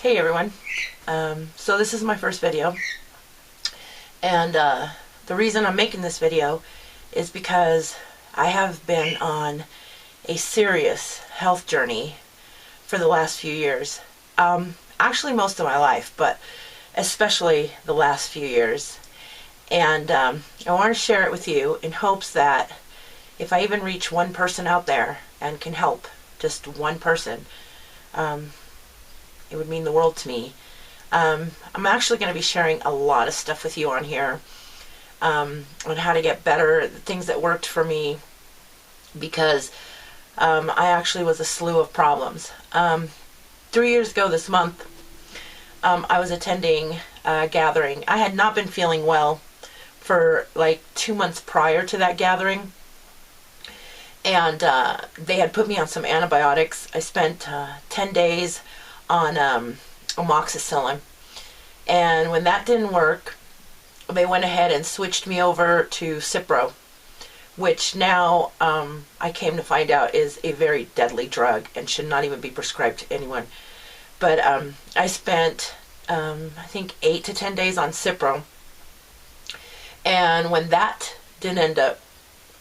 Hey everyone. So this is my first video, and the reason I'm making this video is because I have been on a serious health journey for the last few years. Actually most of my life, but especially the last few years. And I want to share it with you in hopes that if I even reach one person out there and can help just one person, it would mean the world to me. I'm actually going to be sharing a lot of stuff with you on here on how to get better, the things that worked for me, because I actually was a slew of problems. 3 years ago this month, I was attending a gathering. I had not been feeling well for like 2 months prior to that gathering, and they had put me on some antibiotics. I spent 10 days on amoxicillin, and when that didn't work, they went ahead and switched me over to Cipro, which now I came to find out is a very deadly drug and should not even be prescribed to anyone. But I spent I think 8 to 10 days on Cipro, and when that didn't end up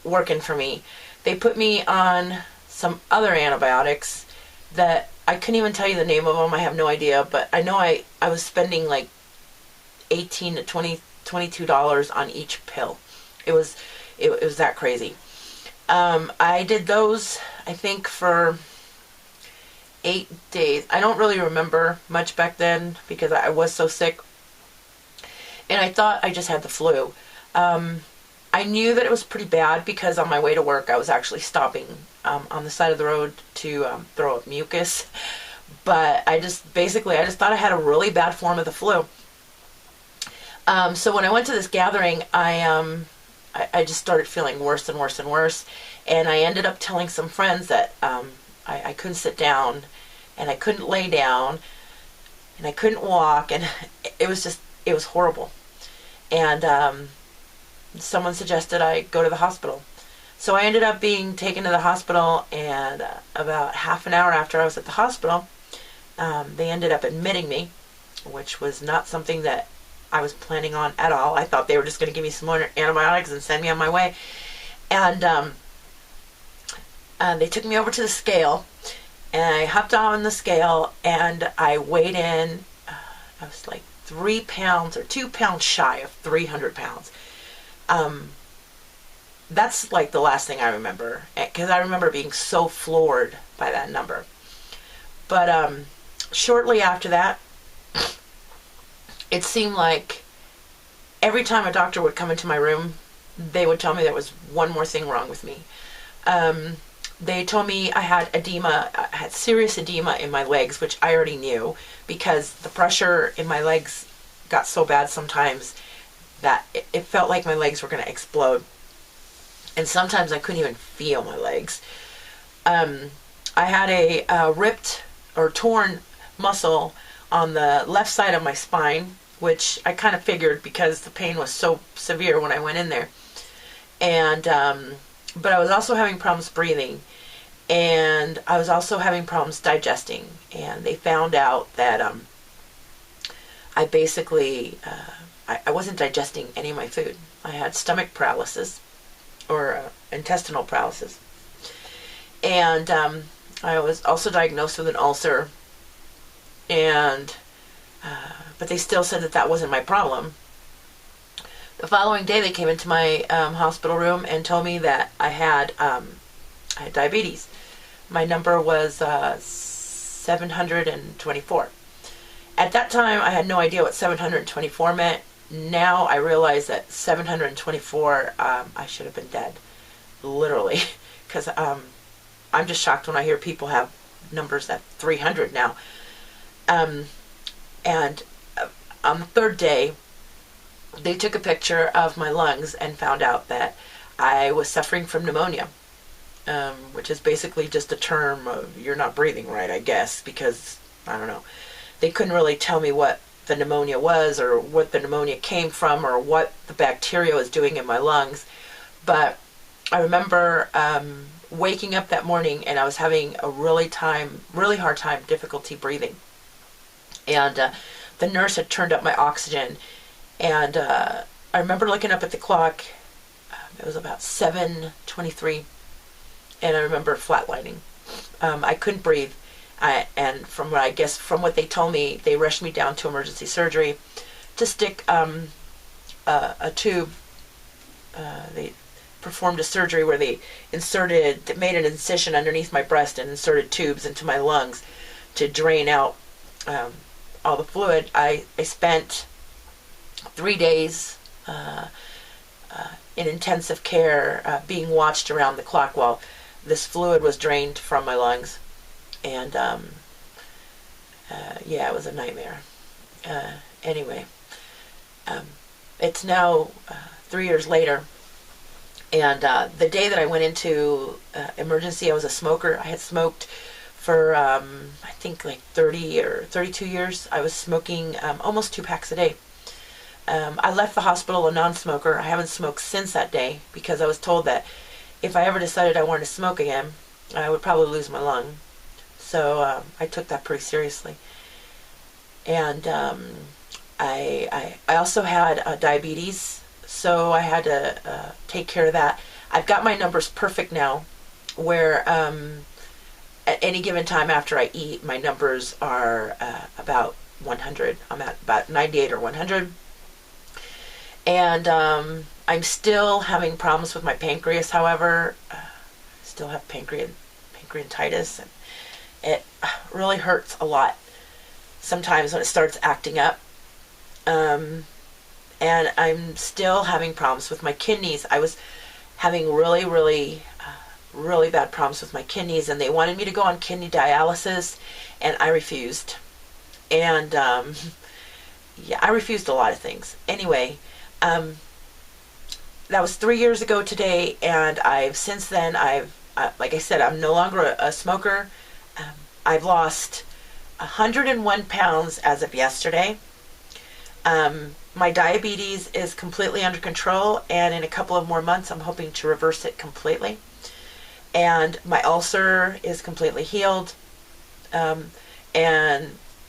working for me, they put me on some other antibiotics that I couldn't even tell you the name of them. I have no idea, but I know I was spending like $18 to $22 on each pill. It was that crazy. I did those, I think, for 8 days. I don't really remember much back then because I was so sick, and I thought I just had the flu. I knew that it was pretty bad because on my way to work I was actually stopping on the side of the road to throw up mucus. But I just thought I had a really bad form of the flu. So when I went to this gathering, I just started feeling worse and worse and worse, and I ended up telling some friends that I couldn't sit down, and I couldn't lay down, and I couldn't walk, and it was horrible. And someone suggested I go to the hospital. So I ended up being taken to the hospital, and about half an hour after I was at the hospital, they ended up admitting me, which was not something that I was planning on at all. I thought they were just going to give me some more antibiotics and send me on my way. And they took me over to the scale, and I hopped on the scale, and I weighed in, I was like 3 pounds or 2 pounds shy of 300 pounds. That's like the last thing I remember, because I remember being so floored by that number. But shortly after that, it seemed like every time a doctor would come into my room, they would tell me there was one more thing wrong with me. They told me I had edema, I had serious edema in my legs, which I already knew because the pressure in my legs got so bad sometimes that it felt like my legs were going to explode. And sometimes I couldn't even feel my legs. I had a ripped or torn muscle on the left side of my spine, which I kind of figured because the pain was so severe when I went in there. And but I was also having problems breathing, and I was also having problems digesting. And they found out that I basically I wasn't digesting any of my food. I had stomach paralysis, or intestinal paralysis. And I was also diagnosed with an ulcer, and but they still said that that wasn't my problem. The following day they came into my hospital room and told me that I had diabetes. My number was 724. At that time I had no idea what 724 meant. Now I realize that 724, I should have been dead, literally, because I'm just shocked when I hear people have numbers at 300 now. And on the third day, they took a picture of my lungs and found out that I was suffering from pneumonia, which is basically just a term of you're not breathing right, I guess, because, I don't know, they couldn't really tell me what the pneumonia was or what the pneumonia came from or what the bacteria was doing in my lungs. But I remember waking up that morning and I was having a really hard time, difficulty breathing. And the nurse had turned up my oxygen. And I remember looking up at the clock. It was about 7:23. And I remember flatlining. I couldn't breathe. And from what they told me, they rushed me down to emergency surgery to stick a tube. They performed a surgery where they made an incision underneath my breast and inserted tubes into my lungs to drain out all the fluid. I spent 3 days in intensive care, being watched around the clock while this fluid was drained from my lungs. And yeah, it was a nightmare. Anyway, it's now 3 years later, and the day that I went into emergency, I was a smoker. I had smoked for I think like 30 or 32 years. I was smoking almost 2 packs a day. I left the hospital a non-smoker. I haven't smoked since that day because I was told that if I ever decided I wanted to smoke again, I would probably lose my lung. So I took that pretty seriously. And I also had diabetes, so I had to take care of that. I've got my numbers perfect now, where at any given time after I eat, my numbers are about 100. I'm at about 98 or 100. And I'm still having problems with my pancreas, however. I still have pancreatitis, and it really hurts a lot sometimes when it starts acting up. And I'm still having problems with my kidneys. I was having really bad problems with my kidneys, and they wanted me to go on kidney dialysis, and I refused. And yeah, I refused a lot of things. Anyway, that was 3 years ago today, and since then, like I said, I'm no longer a smoker. I've lost 101 pounds as of yesterday. My diabetes is completely under control, and in a couple of more months, I'm hoping to reverse it completely. And my ulcer is completely healed, and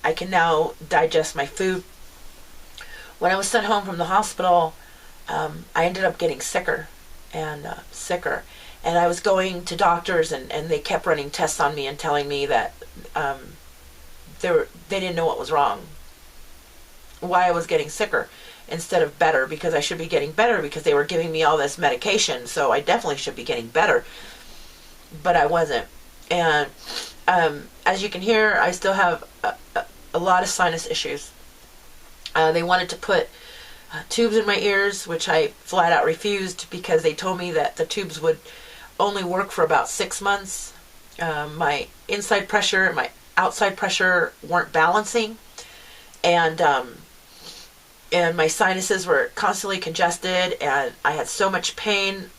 I can now digest my food. When I was sent home from the hospital, I ended up getting sicker and sicker. And I was going to doctors, and they kept running tests on me and telling me that they didn't know what was wrong, why I was getting sicker instead of better, because I should be getting better because they were giving me all this medication, so I definitely should be getting better, but I wasn't. And as you can hear, I still have a lot of sinus issues. They wanted to put tubes in my ears, which I flat out refused because they told me that the tubes would only work for about 6 months. My inside pressure and my outside pressure weren't balancing, and my sinuses were constantly congested, and I had so much pain,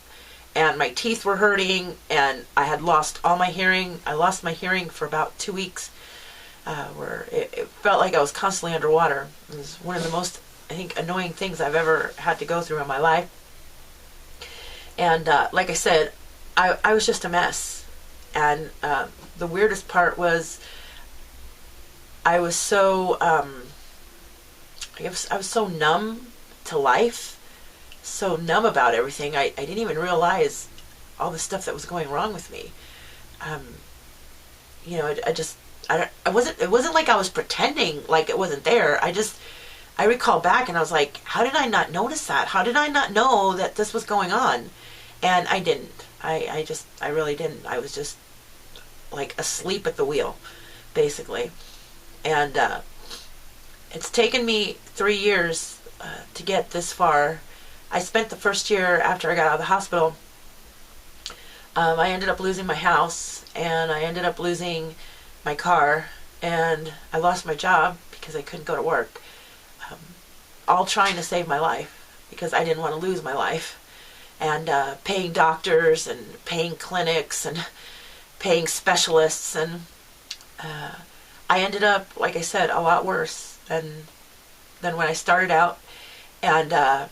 and my teeth were hurting, and I had lost all my hearing. I lost my hearing for about 2 weeks, where it felt like I was constantly underwater. It was one of the most, I think, annoying things I've ever had to go through in my life. And like I said, I was just a mess. And the weirdest part was I was so I was so numb to life, so numb about everything. I didn't even realize all the stuff that was going wrong with me. You know, it wasn't like I was pretending like it wasn't there. I recall back and I was like, how did I not notice that? How did I not know that this was going on? And I didn't. I really didn't. I was just like asleep at the wheel, basically. And it's taken me 3 years to get this far. I spent the first year after I got out of the hospital. I ended up losing my house, and I ended up losing my car, and I lost my job because I couldn't go to work. All trying to save my life because I didn't want to lose my life. And paying doctors and paying clinics and paying specialists, and I ended up, like I said, a lot worse than when I started out. And I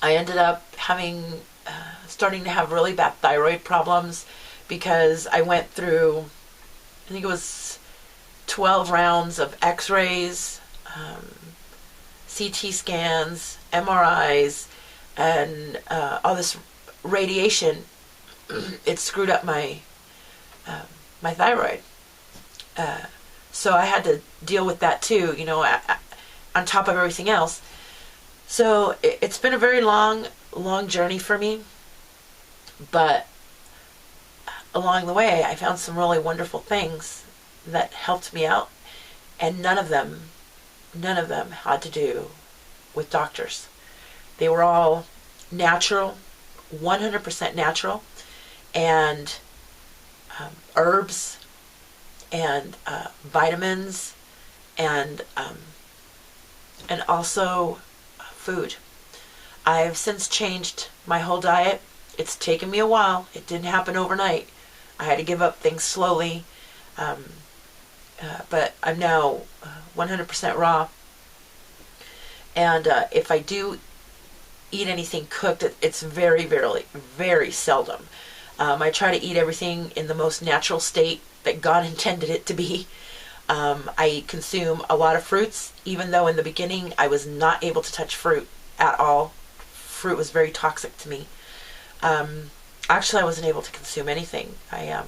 ended up starting to have really bad thyroid problems because I went through, I think it was 12 rounds of x-rays, CT scans, MRIs, and all this radiation. It screwed up my thyroid. So I had to deal with that too, on top of everything else. So it's been a very long journey for me. But along the way, I found some really wonderful things that helped me out. And none of them had to do with doctors. They were all natural, 100% natural, and herbs and vitamins and also food. I've since changed my whole diet. It's taken me a while. It didn't happen overnight. I had to give up things slowly. But I'm now 100% raw. And if I do eat anything cooked, it's very, very, very seldom. I try to eat everything in the most natural state that God intended it to be. I consume a lot of fruits, even though in the beginning I was not able to touch fruit at all. Fruit was very toxic to me. Actually, I wasn't able to consume anything. I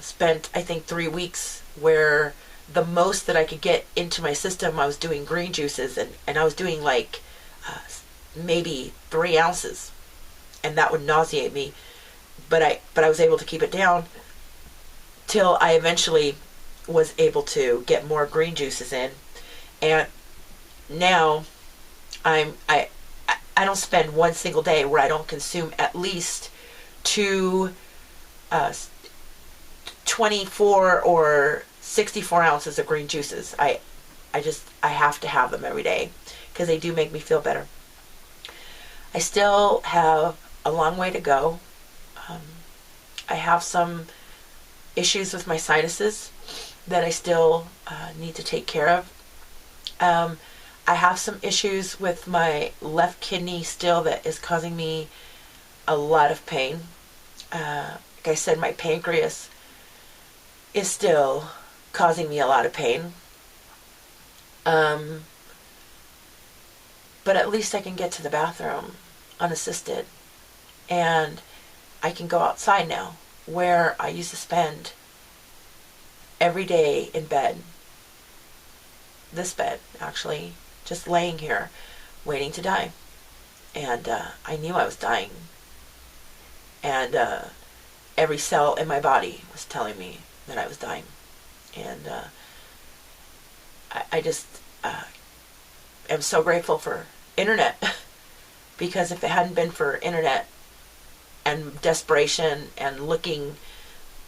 spent, I think, 3 weeks where the most that I could get into my system, I was doing green juices, and I was doing like maybe 3 ounces, and that would nauseate me. But I was able to keep it down till I eventually was able to get more green juices in, and now I don't spend one single day where I don't consume at least 2 24 or 64 ounces of green juices. I have to have them every day because they do make me feel better. I still have a long way to go. I have some issues with my sinuses that I still need to take care of. I have some issues with my left kidney still that is causing me a lot of pain. Like I said, my pancreas is still causing me a lot of pain. But at least I can get to the bathroom unassisted. And I can go outside now, where I used to spend every day in bed. This bed, actually, just laying here, waiting to die. And I knew I was dying. And every cell in my body was telling me that I was dying. And I just am so grateful for internet. Because if it hadn't been for internet and desperation and looking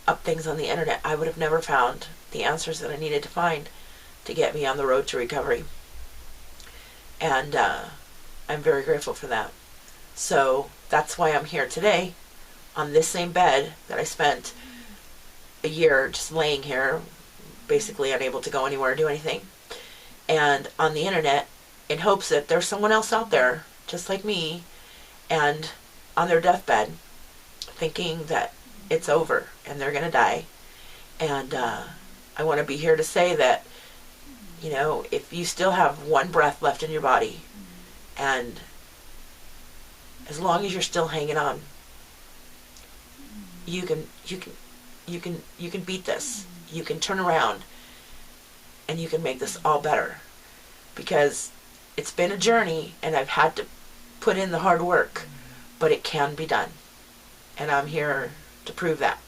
up things on the internet, I would have never found the answers that I needed to find to get me on the road to recovery. And I'm very grateful for that. So that's why I'm here today on this same bed that I spent a year just laying here, basically unable to go anywhere or do anything, and on the internet, in hopes that there's someone else out there just like me and on their deathbed thinking that it's over and they're going to die. And I want to be here to say that, if you still have one breath left in your body, and as long as you're still hanging on, you can beat this. You can turn around and you can make this all better, because it's been a journey and I've had to put in the hard work, but it can be done. And I'm here to prove that.